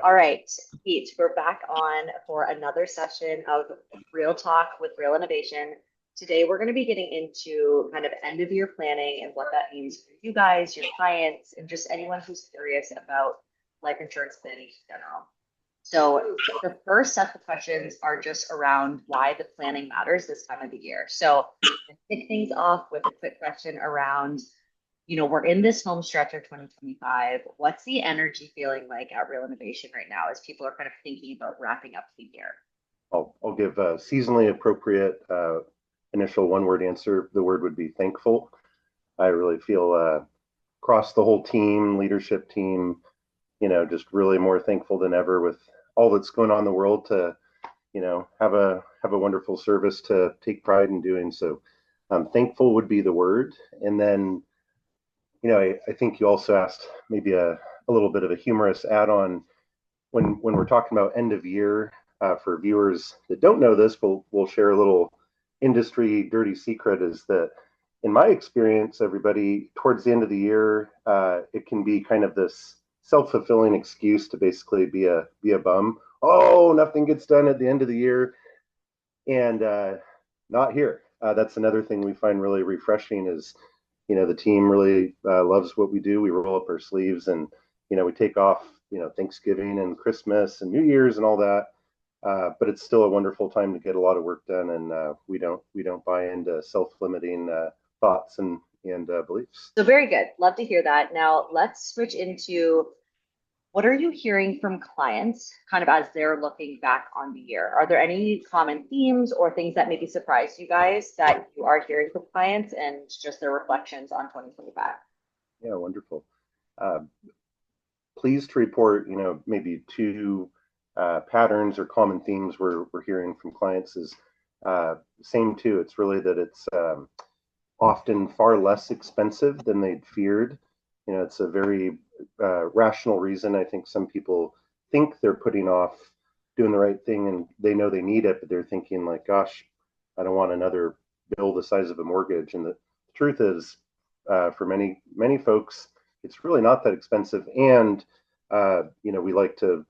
All right, Pete, we're back on for another session of Real Talk with Real Innovation. Today, we're going to be getting into kind of end of year planning and what that means for you guys, your clients, and just anyone who's curious about life insurance planning in general. So, the first set of questions are just around why the planning matters this time of the year. So, to kick things off with a quick question around we're in this home stretch of 2025. What's the energy feeling like at Real Innovation right now as people are kind of thinking about wrapping up the year? I'll give a seasonally appropriate initial one-word answer. The word would be thankful. I really feel across the whole team, leadership team, just really more thankful than ever with all that's going on in the world to, have a wonderful service to take pride in doing. So thankful would be the word. And then, I think you also asked maybe a little bit of a humorous add-on when we're talking about end of year. For viewers that don't know this, we'll share a little industry dirty secret is that in my experience, everybody towards the end of the year, it can be kind of this self-fulfilling excuse to basically be a bum. Oh, nothing gets done at the end of the year, and not here. That's another thing we find really refreshing is, the team really loves what we do. We roll up our sleeves and, we take off, Thanksgiving and Christmas and New Year's and all that. But it's still a wonderful time to get a lot of work done, and we don't buy into self-limiting thoughts and beliefs. So, very good. Love to hear that. Now, let's switch into what are you hearing from clients kind of as they're looking back on the year? Are there any common themes or things that maybe surprise you guys that you are hearing from clients and just their reflections on 2025? Yeah, wonderful. Uh, Pleased to report, maybe two patterns or common themes we're hearing from clients is same too. It's really that it's often far less expensive than they'd feared. It's a very rational reason. I think some people think they're putting off doing the right thing and they know they need it, but they're thinking like, gosh, I don't want another bill the size of a mortgage. And the truth is, for many folks, it's really not that expensive. And we like to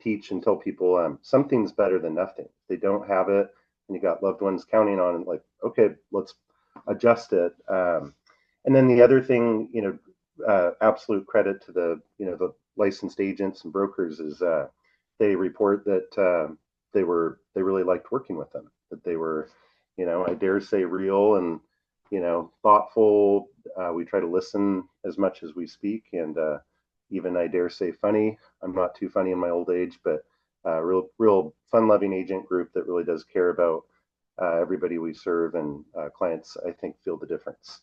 teach and tell people something's better than nothing. If they don't have it and you got loved ones counting on it, like, okay, let's adjust it. And then the other thing, absolute credit to the licensed agents and brokers is they report that they really liked working with them, that they were, I dare say real and, thoughtful. We try to listen as much as we speak, and even I dare say funny. I'm not too funny in my old age, but real fun-loving agent group that really does care about everybody we serve, and clients, I think, feel the difference.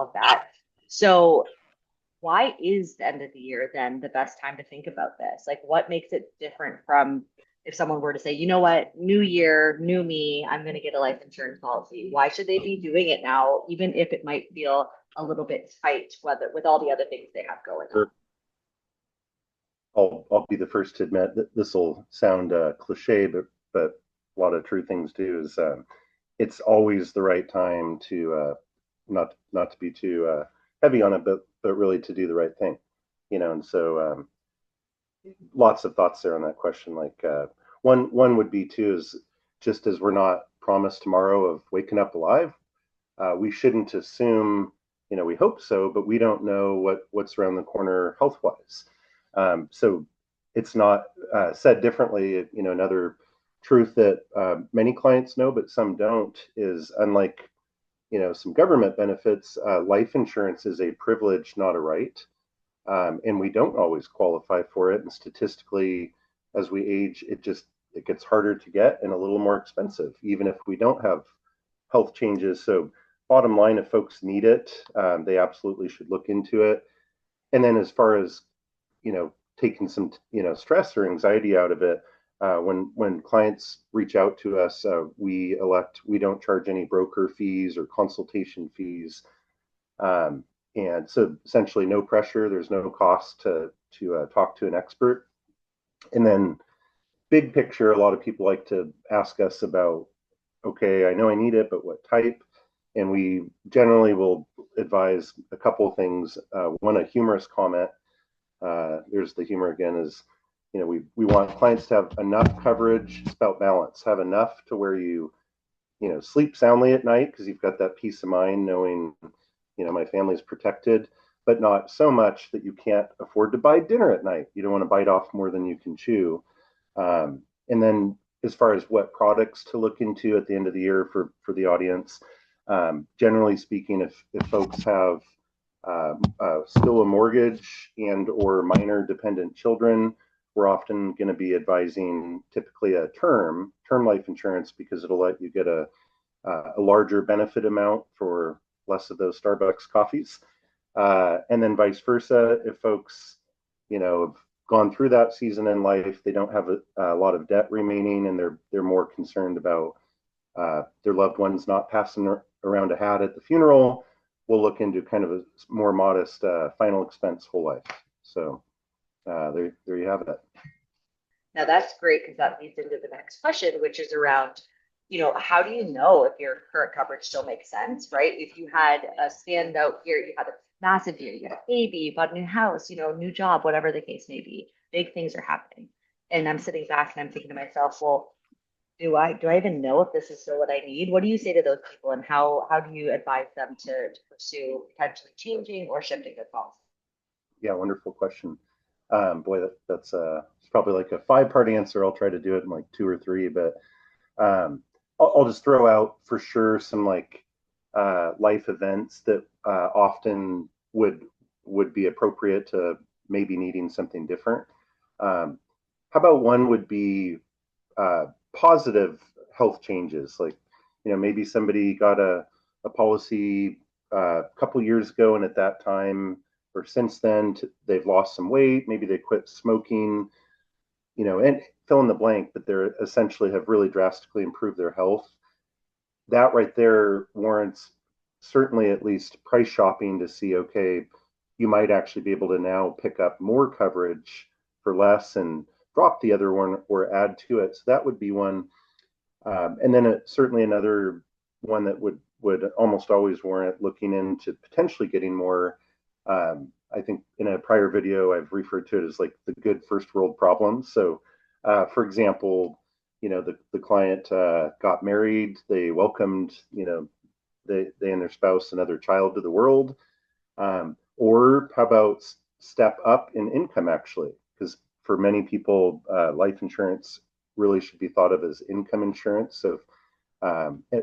Love that. So, why is the end of the year then the best time to think about this? Like, what makes it different from if someone were to say, you know what, new year, new me, I'm going to get a life insurance policy? Why should they be doing it now, even if it might feel a little bit tight, whether with all the other things they have going on? Sure. I'll be the first to admit that this will sound cliche, but a lot of true things do is it's always the right time to not to be too heavy on it, but really to do the right thing, And so lots of thoughts there on that question. Like one would be too is just as we're not promised tomorrow of waking up alive, we shouldn't assume. We hope so, but we don't know what's around the corner health wise. So it's not said differently. Another truth that many clients know, but some don't, is unlike some government benefits, life insurance is a privilege, not a right, and we don't always qualify for it. And statistically, as we age, it gets harder to get and a little more expensive, even if we don't have health changes. So bottom line, if folks need it, they absolutely should look into it. And then as far as taking some stress or anxiety out of it, when clients reach out to us, we don't charge any broker fees or consultation fees, and so essentially no pressure. There's no cost to talk to an expert. And then big picture, a lot of people like to ask us about, okay, I know I need it, but what type? And we generally will advise a couple of things. One, a humorous comment. There's the humor again, is we want clients to have enough coverage. It's about balance. Have enough to where you sleep soundly at night because you've got that peace of mind knowing, my family's protected, but not so much that you can't afford to buy dinner at night. You don't want to bite off more than you can chew. And then as far as what products to look into at the end of the year for the audience, generally speaking, if folks have still a mortgage and or minor dependent children, we're often going to be advising typically a term life insurance because it'll let you get a larger benefit amount for less of those Starbucks coffees. And then vice versa, if folks, have gone through that season in life, they don't have a lot of debt remaining, and they're more concerned about their loved ones not passing around a hat at the funeral, we'll look into kind of a more modest final expense whole life. So there you have it. Now that's great because that leads into the next question, which is around, how do you know if your current coverage still makes sense, right? If you had a standout year, you had a massive year, you had a baby, you bought a new house, new job, whatever the case may be, big things are happening. And I'm sitting back and I'm thinking to myself, well, do I even know if this is still what I need? What do you say to those people, and how do you advise them to pursue potentially changing or shifting their policy? Yeah, wonderful question. Boy, that's it's probably like a 5-part answer. I'll try to do it in like 2 or 3, but I'll just throw out for sure some like life events that often would be appropriate to maybe needing something different. How about one would be positive health changes, like maybe somebody got a policy a couple years ago, and at that time or since then they've lost some weight, maybe they quit smoking, and fill in the blank, but they're essentially have really drastically improved their health. That right there warrants certainly at least price shopping to see, okay, you might actually be able to now pick up more coverage for less and drop the other one or add to it. So that would be one. And then certainly another one that would almost always warrant looking into potentially getting more. I think in a prior video, I've referred to it as like the good first world problems. So, for example, the client got married, they welcomed, they and their spouse another child to the world. Or how about step up in income actually? Because for many people, life insurance really should be thought of as income insurance. So,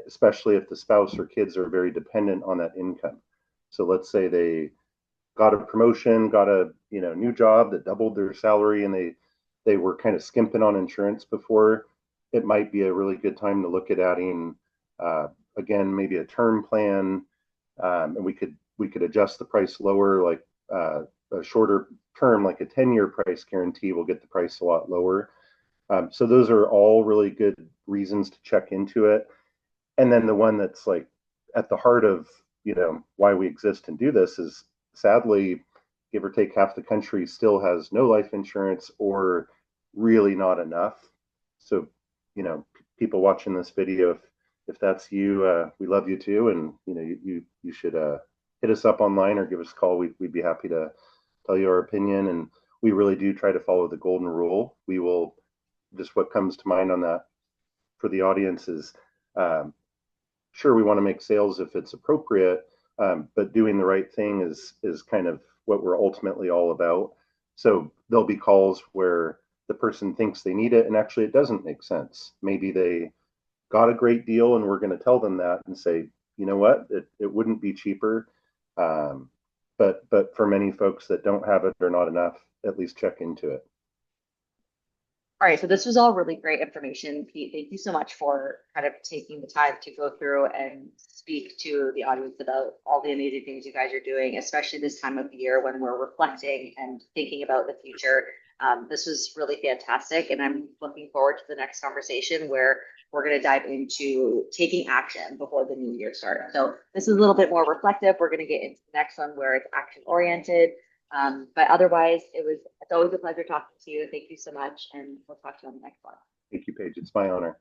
especially if the spouse or kids are very dependent on that income. So let's say they got a promotion, got a new job that doubled their salary, and they were kind of skimping on insurance before. It might be a really good time to look at adding again maybe a term plan, and we could adjust the price lower, like a shorter term, like a 10-year price guarantee will get the price a lot lower. So those are all really good reasons to check into it. And then the one that's like at the heart of why we exist and do this is, sadly, give or take, half the country still has no life insurance or really not enough. So people watching this video, if that's you, we love you too, and you should hit us up online or give us a call. We'd be happy to tell you our opinion, and we really do try to follow the golden rule. We will just, what comes to mind on that for the audience is, sure, we want to make sales if it's appropriate, but doing the right thing is kind of what we're ultimately all about. So there'll be calls where the person thinks they need it and actually it doesn't make sense. Maybe they got a great deal and we're going to tell them that and say, you know what, it wouldn't be cheaper. But for many folks that don't have it or not enough, at least check into it. All right, so this was all really great information, Pete. Thank you so much for kind of taking the time to go through and speak to the audience about all the amazing things you guys are doing, especially this time of year when we're reflecting and thinking about the future. This was really fantastic, and I'm looking forward to the next conversation where we're going to dive into taking action before the new year starts. So this is a little bit more reflective. We're going to get into the next one where it's action oriented. But otherwise, it's always a pleasure talking to you. Thank you so much, and we'll talk to you on the next one. Thank you, Paige. It's my honor.